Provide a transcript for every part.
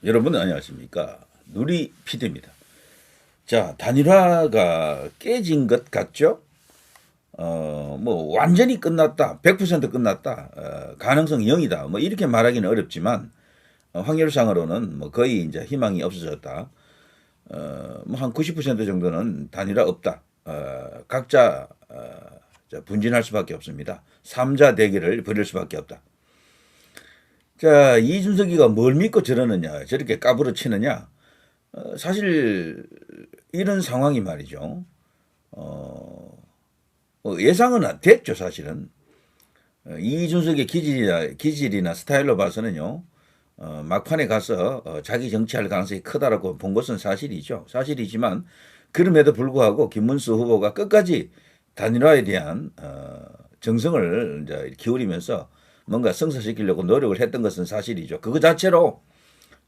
여러분 안녕하십니까? 누리 PD입니다. 자, 단일화가 깨진 것 같죠? 뭐 완전히 끝났다, 100% 끝났다, 가능성 0이다, 뭐 이렇게 말하기는 어렵지만 확률상으로는 뭐 거의 이제 희망이 없어졌다. 뭐 한 90% 정도는 단일화 없다. 각자 분진할 수밖에 없습니다. 3자 대결을 벌일 수밖에 없다. 자, 이준석이가 뭘 믿고 저러느냐, 저렇게 까불어 치느냐. 사실 이런 상황이 말이죠. 예상은 됐죠, 사실은. 이준석의 기질이나 스타일로 봐서는요. 막판에 가서 자기 정치할 가능성이 크다라고 본 것은 사실이죠. 사실이지만 그럼에도 불구하고 김문수 후보가 끝까지 단일화에 대한 정성을 이제 기울이면서 뭔가 성사시키려고 노력을 했던 것은 사실이죠. 그거 자체로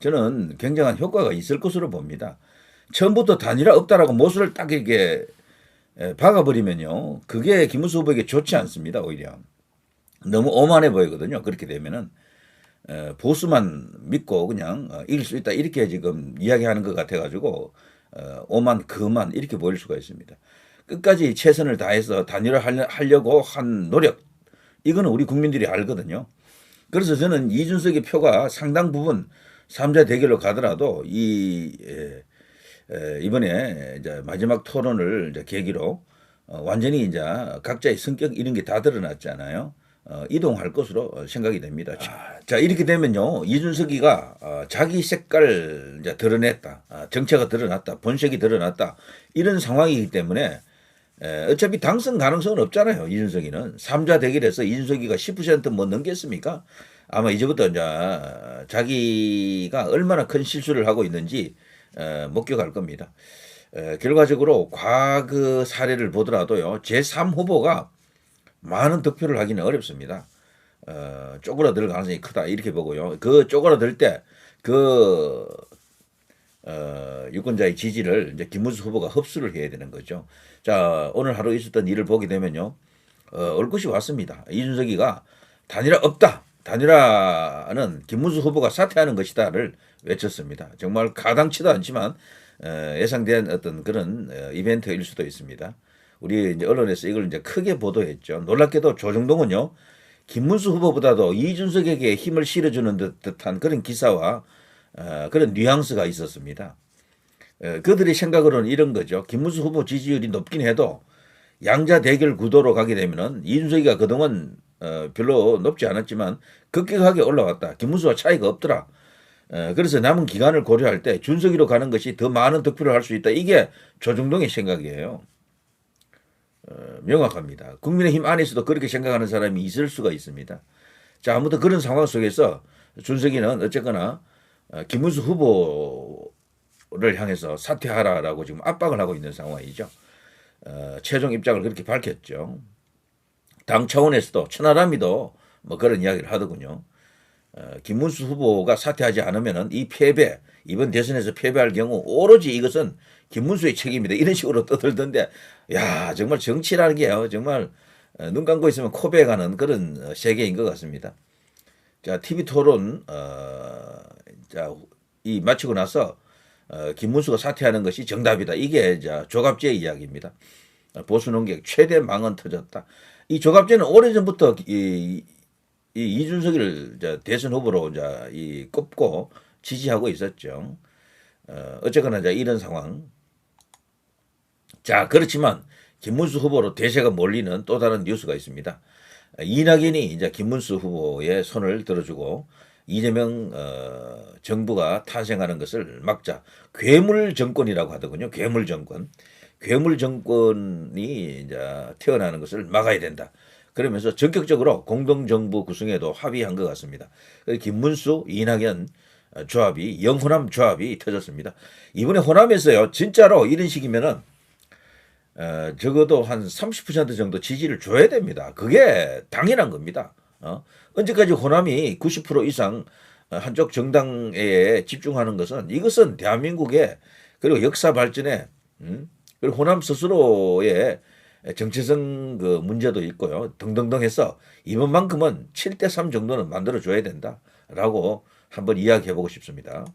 저는 굉장한 효과가 있을 것으로 봅니다. 처음부터 단일화 없다라고 모수를 딱 이렇게 박아버리면요. 그게 김문수 후보에게 좋지 않습니다. 오히려. 너무 오만해 보이거든요. 그렇게 되면은 보수만 믿고 그냥 이길 수 있다 이렇게 지금 이야기하는 것 같아가지고 오만 그만 이렇게 보일 수가 있습니다. 끝까지 최선을 다해서 단일화하려고 한 노력 이거는 우리 국민들이 알거든요. 그래서 저는 이준석의 표가 상당 부분 삼자 대결로 가더라도 이번에 이제 마지막 토론을 이제 계기로 완전히 이제 각자의 성격 이런 게 다 드러났잖아요. 이동할 것으로 생각이 됩니다. 자, 이렇게 되면요. 이준석이가 자기 색깔 이제 드러냈다. 정체가 드러났다. 본색이 드러났다. 이런 상황이기 때문에 어차피 당선 가능성은 없잖아요. 이준석이는. 삼자 대결에서 이준석이가 10%뭐 넘겠습니까? 아마 이제부터 이제 자기가 얼마나 큰 실수를 하고 있는지 목격할 겁니다. 결과적으로 과거 사례를 보더라도요. 제3 후보가 많은 득표를 하기는 어렵습니다. 쪼그라들 가능성이 크다 이렇게 보고요. 그 쪼그라들 때 그 유권자의 지지를 이제 김문수 후보가 흡수를 해야 되는 거죠. 자, 오늘 하루 있었던 일을 보게 되면요. 올 것이 왔습니다. 이준석이가 단일화 없다. 단일화는 김문수 후보가 사퇴하는 것이다를 외쳤습니다. 정말 가당치도 않지만 예상된 어떤 그런 이벤트일 수도 있습니다. 우리 이제 언론에서 이걸 이제 크게 보도했죠. 놀랍게도 조정동은요. 김문수 후보보다도 이준석에게 힘을 실어주는 듯한 그런 기사와 그런 뉘앙스가 있었습니다. 그들의 생각으로는 이런 거죠. 김문수 후보 지지율이 높긴 해도 양자 대결 구도로 가게 되면은 이준석이가 그동안 별로 높지 않았지만 급격하게 올라왔다. 김문수와 차이가 없더라. 그래서 남은 기간을 고려할 때 준석이로 가는 것이 더 많은 득표를 할 수 있다. 이게 조정동의 생각이에요. 명확합니다. 국민의힘 안에서도 그렇게 생각하는 사람이 있을 수가 있습니다. 자, 아무튼 그런 상황 속에서 준석이는 어쨌거나 김문수 후보를 향해서 사퇴하라라고 지금 압박을 하고 있는 상황이죠. 최종 입장을 그렇게 밝혔죠. 당 차원에서도 천하람이도 뭐 그런 이야기를 하더군요. 김문수 후보가 사퇴하지 않으면 이 패배, 이번 대선에서 패배할 경우 오로지 이것은 김문수의 책임이다. 이런 식으로 떠들던데, 야, 정말 정치라는 게요. 정말 눈 감고 있으면 코베 가는 그런 세계인 것 같습니다. 자, TV 토론, 자, 이 마치고 나서 김문수가 사퇴하는 것이 정답이다. 이게 자, 조갑제의 이야기입니다. 보수 논객 최대 망언 터졌다. 이 조갑제는 오래전부터 이 이준석이를 대선 후보로 꼽고 지지하고 있었죠. 어쨌거나 이런 상황. 자, 그렇지만 김문수 후보로 대세가 몰리는 또 다른 뉴스가 있습니다. 이낙연이 이제 김문수 후보의 손을 들어주고 이재명 정부가 탄생하는 것을 막자 괴물 정권이라고 하더군요. 괴물 정권. 괴물 정권이 이제 태어나는 것을 막아야 된다. 그러면서 전격적으로 공동정부 구성에도 합의한 것 같습니다. 김문수, 이낙연 조합이 영호남 조합이 터졌습니다. 이번에 호남에서요. 진짜로 이런 식이면은 적어도 한 30% 정도 지지를 줘야 됩니다. 그게 당연한 겁니다. 언제까지 호남이 90% 이상 한쪽 정당에 집중하는 것은 이것은 대한민국의 그리고 역사 발전에 그리고 호남 스스로의 정체성 그 문제도 있고요. 등등등 해서 이번만큼은 7대3 정도는 만들어줘야 된다라고 한번 이야기해보고 싶습니다.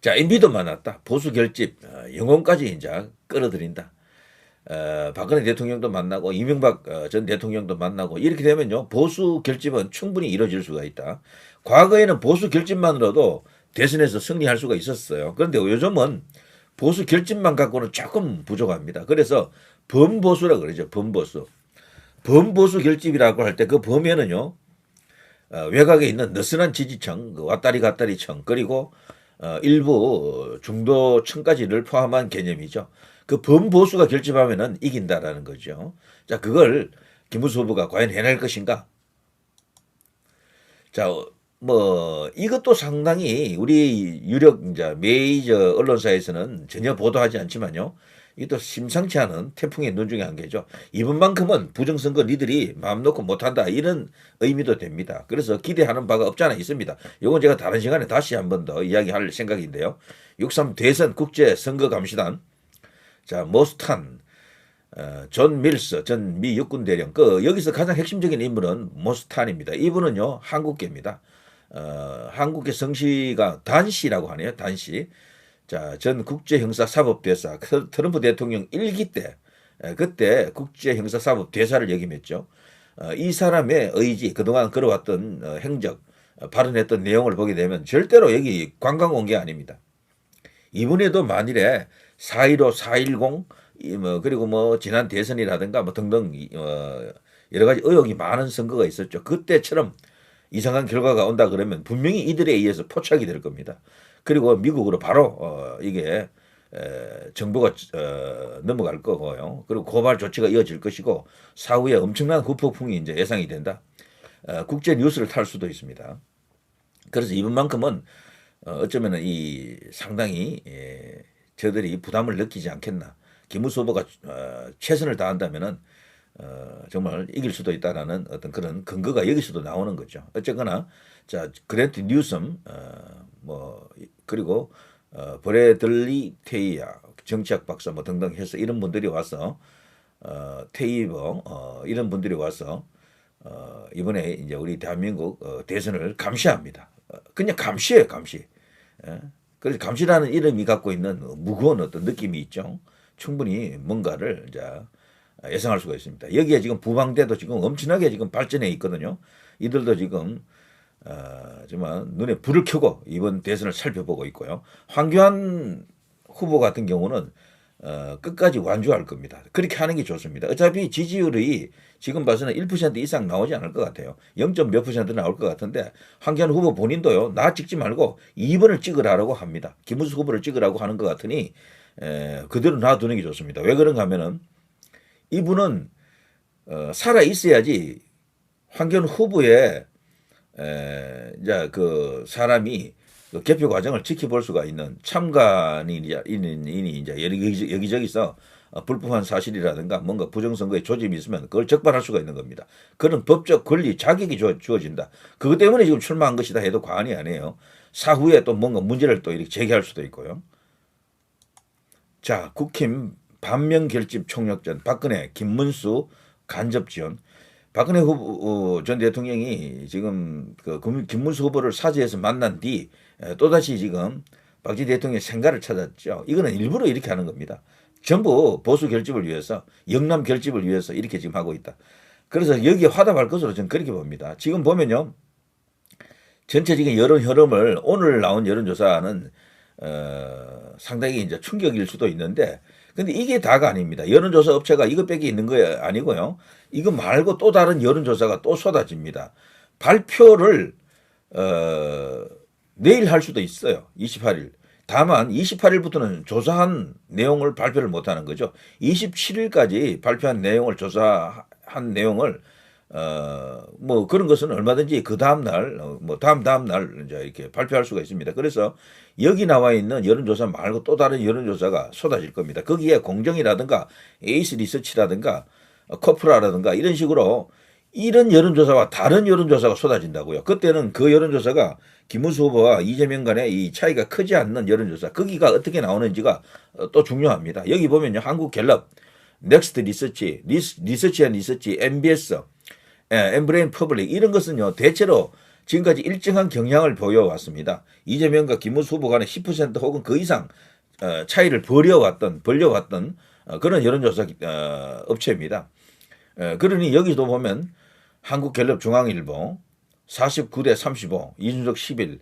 자, 인비도 많았다. 보수 결집, 영혼까지 이제 끌어들인다. 박근혜 대통령도 만나고 이명박 전 대통령도 만나고 이렇게 되면요. 보수 결집은 충분히 이루어질 수가 있다. 과거에는 보수 결집만으로도 대선에서 승리할 수가 있었어요. 그런데 요즘은 보수 결집만 갖고는 조금 부족합니다. 그래서 범보수라 그러죠. 범보수. 범보수 결집이라고 할 때 그 범에는요. 외곽에 있는 느슨한 지지층, 그 왔다리 갔다리층 그리고 일부 중도층까지를 포함한 개념이죠. 그 범보수가 결집하면은 이긴다라는 거죠. 자, 그걸 김문수 후보가 과연 해낼 것인가? 자, 뭐 이것도 상당히 우리 유력 이제 메이저 언론사에서는 전혀 보도하지 않지만요. 이것도 심상치 않은 태풍의 눈 중에 한 개죠. 이번만큼은 부정선거 니들이 마음 놓고 못한다 이런 의미도 됩니다. 그래서 기대하는 바가 없지 않아 있습니다. 이건 제가 다른 시간에 다시 한 번 더 이야기할 생각인데요. 6.3 대선 국제선거감시단 자 모스탄 존 밀스 전 미 육군 대령 여기서 가장 핵심적인 인물은 모스탄입니다. 이분은요 한국계입니다. 한국계 성씨가 단씨라고 하네요. 단씨. 자, 전 국제형사사법대사 트럼프 대통령 1기 때 그때 국제형사사법대사를 역임했죠. 이 사람의 의지 그동안 걸어왔던 행적 발언했던 내용을 보게 되면 절대로 여기 관광 온 게 아닙니다. 이번에도 만일에 4.15, 4.10 그리고 뭐 지난 대선이라든가 뭐 등등 여러 가지 의혹이 많은 선거가 있었죠. 그때처럼 이상한 결과가 온다 그러면 분명히 이들에 의해서 포착이 될 겁니다. 그리고 미국으로 바로 이게 정보가 넘어갈 거고요. 그리고 고발 조치가 이어질 것이고 사후에 엄청난 후폭풍이 이제 예상이 된다. 국제 뉴스를 탈 수도 있습니다. 그래서 이번만큼은 어쩌면은 이 상당히 저들이 부담을 느끼지 않겠나. 김문수 후보가 최선을 다한다면은 정말 이길 수도 있다라는 어떤 그런 근거가 여기서도 나오는 거죠. 어쨌거나 자 그랜트 뉴섬 뭐 그리고 브래들리 테이야 정치학 박사 뭐 등등 해서 이런 분들이 와서 테이버 이런 분들이 와서 이번에 이제 우리 대한민국 대선을 감시합니다. 그냥 감시예요, 감시. 예? 그래서 감시라는 이름이 갖고 있는 무거운 어떤 느낌이 있죠. 충분히 뭔가를 이제 예상할 수가 있습니다. 여기에 지금 부방대도 지금 엄청나게 지금 발전해 있거든요. 이들도 지금 정말 눈에 불을 켜고 이번 대선을 살펴보고 있고요. 황교안 후보 같은 경우는 끝까지 완주할 겁니다. 그렇게 하는 게 좋습니다. 어차피 지지율이 지금 봐서는 1% 이상 나오지 않을 것 같아요. 0. 몇 % 나올 것 같은데 황교안 후보 본인도요. 나 찍지 말고 2번을 찍으라고 합니다. 김문수 후보를 찍으라고 하는 것 같으니 그대로 놔두는 게 좋습니다. 왜 그런가 하면은 이분은 살아 있어야지 황교안 후보의 이제 그 사람이 그 개표 과정을 지켜볼 수가 있는 참관이 이제 여기저기서 불법한 사실이라든가 뭔가 부정선거에 조짐이 있으면 그걸 적발할 수가 있는 겁니다. 그런 법적 권리 자격이 주어진다. 그것 때문에 지금 출마한 것이다 해도 과언이 아니에요. 사후에 또 뭔가 문제를 또 이렇게 제기할 수도 있고요. 자, 국힘 반면결집 총력전 박근혜 김문수 간접 지원. 박근혜 후보 전 대통령이 지금 그 김문수 후보를 사저에서 만난 뒤 또다시 지금 박지 대통령의 생가를 찾았죠. 이거는 일부러 이렇게 하는 겁니다. 전부 보수 결집을 위해서 영남 결집을 위해서 이렇게 지금 하고 있다. 그래서 여기에 화답할 것으로 저는 그렇게 봅니다. 지금 보면요. 전체적인 여론 흐름을 오늘 나온 여론조사는 상당히 이제 충격일 수도 있는데 근데 이게 다가 아닙니다. 여론조사 업체가 이것밖에 있는 거 아니고요. 이거 말고 또 다른 여론조사가 또 쏟아집니다. 발표를 내일 할 수도 있어요. 28일. 다만 28일부터는 조사한 내용을 발표를 못하는 거죠. 27일까지 발표한 내용을 조사한 내용을 뭐 그런 것은 얼마든지 그 다음 날, 뭐 다음 날 이제 이렇게 발표할 수가 있습니다. 그래서 여기 나와 있는 여론조사 말고 또 다른 여론조사가 쏟아질 겁니다. 거기에 공정이라든가 에이스 리서치라든가 코프라라든가 이런 식으로 이런 여론조사와 다른 여론조사가 쏟아진다고요. 그때는 그 여론조사가 김문수 후보와 이재명 간의 이 차이가 크지 않는 여론조사, 거기가 어떻게 나오는지가 또 중요합니다. 여기 보면요, 한국갤럽, 넥스트 리서치, 리서치 앤 리서치, MBS, 엠브레인 퍼블릭 이런 것은요 대체로 지금까지 일정한 경향을 보여왔습니다. 이재명과 김문수 후보 간에 10% 혹은 그 이상 차이를 벌려왔던 그런 여론조사 업체입니다. 그러니 여기도 보면 한국갤럽중앙일보 49대 35, 이준석 11,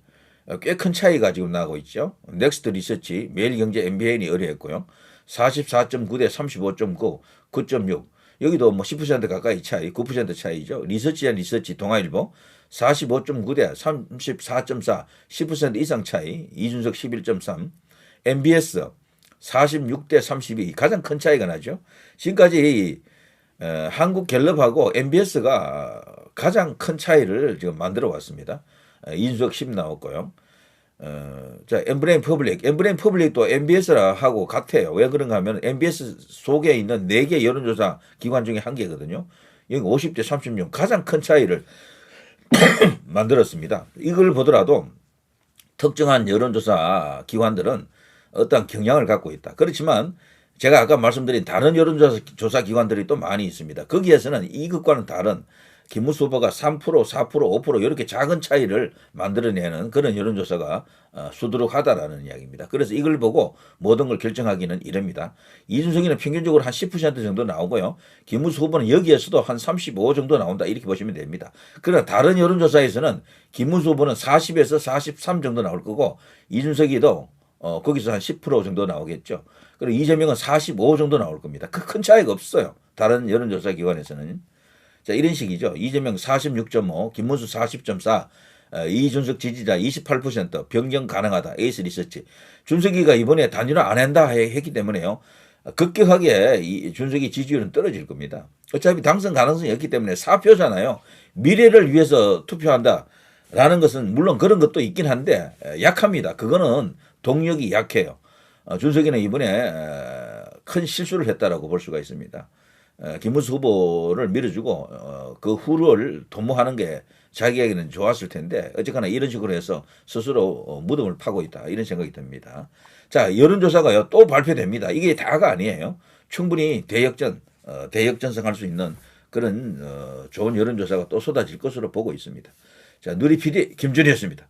꽤 큰 차이가 지금 나고 있죠. 넥스트 리서치, 매일경제 MBN이 의뢰했고요. 44.9대 35.9, 9.6. 여기도 뭐 10% 가까이 차이, 9% 차이죠. 리서치 동아일보 45.9대 34.4, 10% 이상 차이, 이준석 11.3. MBS 46대 32, 가장 큰 차이가 나죠. 지금까지 한국갤럽하고 MBS가 가장 큰 차이를 지금 만들어 왔습니다. 이준석 10 나왔고요. 자, 엠브레인 퍼블릭도 MBS하고 같아요. 왜 그런가 하면 MBS 속에 있는 4개 여론조사 기관 중에 한 개거든요. 여기 50대 36, 가장 큰 차이를 만들었습니다. 이걸 보더라도 특정한 여론조사 기관들은 어떠한 경향을 갖고 있다. 그렇지만 제가 아까 말씀드린 다른 여론조사 기관들이 또 많이 있습니다. 거기에서는 이것과는 다른 김문수 후보가 3%, 4%, 5% 이렇게 작은 차이를 만들어내는 그런 여론조사가 수두룩하다라는 이야기입니다. 그래서 이걸 보고 모든 걸 결정하기는 이릅니다. 이준석이는 평균적으로 한 10% 정도 나오고요. 김문수 후보는 여기에서도 한 35 정도 나온다 이렇게 보시면 됩니다. 그러나 다른 여론조사에서는 김문수 후보는 40에서 43 정도 나올 거고 이준석이도 거기서 한 10% 정도 나오겠죠. 그리고 이재명은 45 정도 나올 겁니다. 큰 차이가 없어요. 다른 여론조사 기관에서는. 자, 이런 식이죠. 이재명 46.5, 김문수 40.4, 이준석 지지자 28%, 변경 가능하다. 에이스 리서치. 준석이가 이번에 단일화 안 한다 했기 때문에요. 급격하게 준석이 지지율은 떨어질 겁니다. 어차피 당선 가능성이 없기 때문에 사표잖아요. 미래를 위해서 투표한다라는 것은 물론 그런 것도 있긴 한데 약합니다. 그거는 동력이 약해요. 준석이는 이번에 큰 실수를 했다라고 볼 수가 있습니다. 김문수 후보를 밀어주고 그 후를 도모하는 게 자기에게는 좋았을 텐데 어쨌거나 이런 식으로 해서 스스로 무덤을 파고 있다 이런 생각이 듭니다. 자, 여론조사가요 또 발표됩니다. 이게 다가 아니에요. 충분히 대역전승할 수 있는 그런 좋은 여론조사가 또 쏟아질 것으로 보고 있습니다. 자, 누리 PD 김준희였습니다.